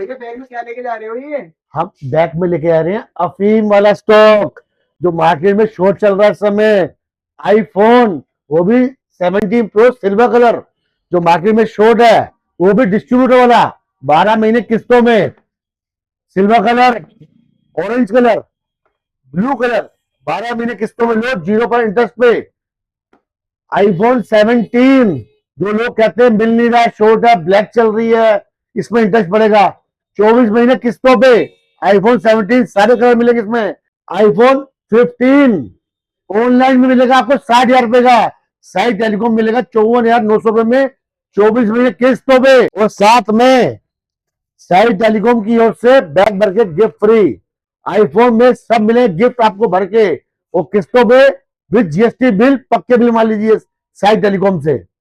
भैया बैग में क्या लेके जा रहे हो ये? हम बैग में लेके आ रहे हैं अफीम वाला स्टॉक जो मार्केट में शॉर्ट चल रहा है इस समय। आईफोन, वो भी 17 प्रो सिल्वर कलर जो मार्केट में शॉर्ट है, वो भी डिस्ट्रीब्यूटर वाला 12 महीने किस्तों में। Silver colour, orange colour, blue colour, 12 महीने किस्तों में लो, 0% इंटरेस्ट पे। आईफोन 17 जो लोग कहते हैं मिल नहीं रहा है, शॉर्ट है, ब्लैक चल रही है, इसमें इंटरेस्ट पड़ेगा 24 महीने किस्तों पे। आईफोन 17 सारे कलर मिलेंगे इसमें। आईफोन 15 ऑनलाइन में मिलेगा आपको 60,000 रुपए का। साई टेलीकॉम मिलेगा 54,900 रुपए में 24 महीने किस्तों पे। और साथ में साई टेलीकॉम की ओर से बैग भर के गिफ्ट फ्री। आईफोन में सब मिले गिफ्ट आपको भर के, और किस्तों पे विद जीएसटी बिल, पक्के बिल मान लीजिए साई टेलीकॉम से।